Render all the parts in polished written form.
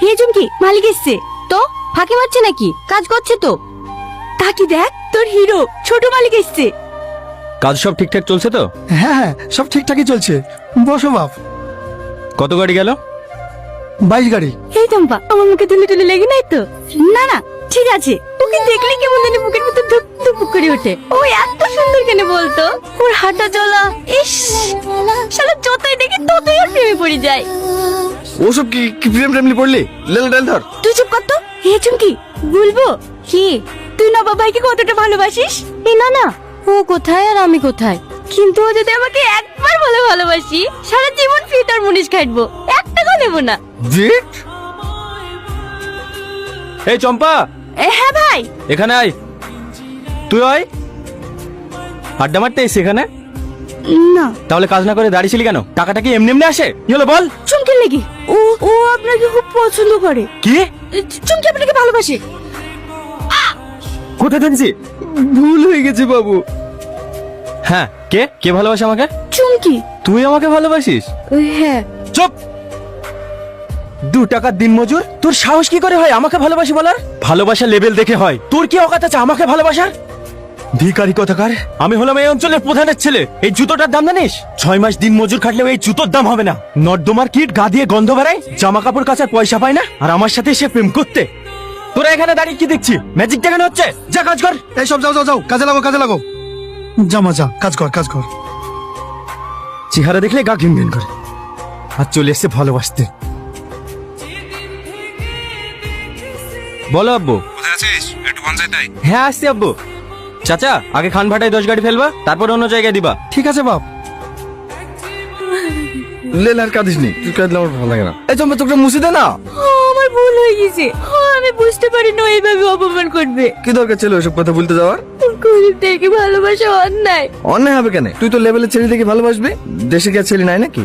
হে চুমকি, মালিক এসছে। তো ফাঁকি মারছে নাকি? কাজ করছে তো। কাকি দেখ, তোর হিরো ছোট মালিক এসছে। কাজ সব ঠিকঠাক চলছে তো? হ্যাঁ হ্যাঁ, সব ঠিকঠাকই চলছে। বসো বাপ। কত গাড়ি গেল? 22 গাড়ি। এই টম্পা, আমার মুখে তুলে তুলে লেগে নাই তো? না না, ঠিক আছে। ওকে দেখলে কেমন জানি বুকের ভিতর ধুক ধুক করে ওঠে। ও এত সুন্দর কেন বলতো? ওর হাঁটা চলা, ইস, শালা যতই দেখি ততই আর প্রেমে পড়ে যায়। ওসব কি কি প্রেম প্রেমলি পড়লি? লেল ডাল ধর। তুই চুপ কর তো। হে চুমকি, বলবো কি, তুই নবাব ভাইকে কতটা ভালোবাসিস? এই না না, ও কোথায় আর আমি কোথায়? কিন্তু ও যদি আমাকে একবার বলে ভালোবাসি, সারা জীবন ফিট আর মুনিশ খাটবো, এক টাকা নেবো না। জিট। এই চম্পা, হ্যাঁ ভাই। এখানে আয়। তুই আয়। আড্ডা মারতে এসে এখানে? না, তাহলে কাজ না করে দাঁড়িয়েছিলি কেন? টাকাটা কি এমনি এমনি আসে? কি হলো বল? চুমকির লেগে। ও ও আপনাকে খুব পছন্দ করে। কি? চুমকি আপনাকে ভালোবাসে। কোথায় দেখছি? ভুল হয়ে গেছে বাবু। হ্যাঁ, কে কে ভালোবাসে আমাকে? চুমকি। তুই আমাকে ভালোবাসিস? হ্যাঁ। চুপ। 2 টাকার দিন মজুর, তোর সাহস কি করে হয় আমাকে ভালোবাসি বলার? ভালোবাসা লেভেল দেখে হয়। তোর কি অকাত আছে আমাকে ভালোবাসার? ভিখারি কথাকার। আমি হলাম এই অঞ্চলের প্রধানের ছেলে। এই জুতোটার দাম জানিস? 6 মাস দিন মজুর খাটলেও এই জুতোর দাম হবে না। নর্দমার কিট গা দিয়ে গন্ধ বেড়ায়, জামা কাপড় কাচার পয়সা পায় না, আর আমার সাথে এসে প্রেম করতে। তোরা এখানে দাঁড়িয়ে কি দেখছি? ম্যাজিক দেখানো হচ্ছে? যা কাজ কর। এই সব যাও যাও যাও, কাজে লাগো কাজে লাগো। জামা যা, কাজ কর কাজ কর। চেহারা দেখলে গা ঘিন ঘিন করে। আর চলে এসছে ভালোবাসতে। বলো আব্বু। কোথায় আছিস? একটু পঞ্চায়েত আয়। হ্যাঁ আসছি আব্বু। চাচা, আগে খান ভাটায় 10 গাড়ি ফেলবা, তারপর অন্য জায়গায় দিবা। ঠিক আছে বাপ। লেল আর কাঁদিস নি, তুই কাঁদলে আমার ভালো লাগে না। এই চম্পা, তোকে মুছে দে না। আমার ভুল হয়ে গেছে। আমি বুঝতে পারি না এইভাবে অপমান করবে। কি দরকার ছিল ওসব কথা বলতে যাওয়ার? গরিবদেরকে ভালোবাসা অন্যায়। অন্যায় হবে কেন? তুই তো লেভেলের ছেলে দেখে ভালোবাসবি। দেশে কি আর ছেলে নাই নাকি?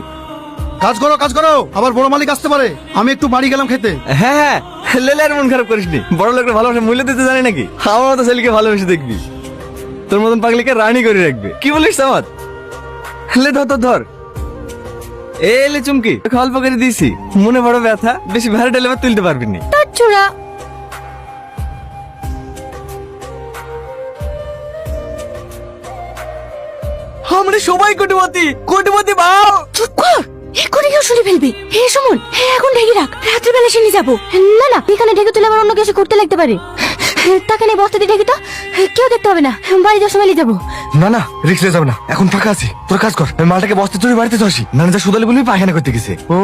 কাজ করো কাজ করো, আবার বড় মালিক আসতে পারে। আমি একটু বাড়ি গেলাম খেতে। হ্যাঁ হ্যাঁ, লেলে আর মন খারাপ করিস নি। বড় লোকের ভালোবাসা মূল্য দিতে জানি নাকি? আমার মতো ছেলেকে ভালোবেসে দেখবি, তোর মতন পাগলিকে রানী করে রাখবে। কি বলিস সামাদ? লে ধর ধর ধর। এলে চুমকি, অল্প করে দিয়েছি, মনে বড় ব্যথা, বেশি ভারী ঢেলে তুলতে পারবি না। তার ছোড়া। আমরা সবাই কোটিপতি, কোটিপতি বাও। চুপ কর, এক্ষুনি কেউ শুনে ফেলবে। হে সুমন, এখন ঢেকে রাখ, রাত্রিবেলা সে নিয়ে যাবো। না না, এখানে ঢেকে তুলে আবার অন্য কিছু করতে লাগতে পারে। তাকে নিয়ে বস্তা দিয়ে ঢেকে তো, কেউ দেখতে হবে না। বাড়ি যাওয়ার সময় নিয়ে যাবো। না না, রিক্সে যাবে না, এখন ফাঁকা আছি। তোর কাজ কর, আমি মালটাকে বস্তা চুরি বাড়িতে আসি। না যা সুদালি বলবি পায়খানা করতে গেছে। ও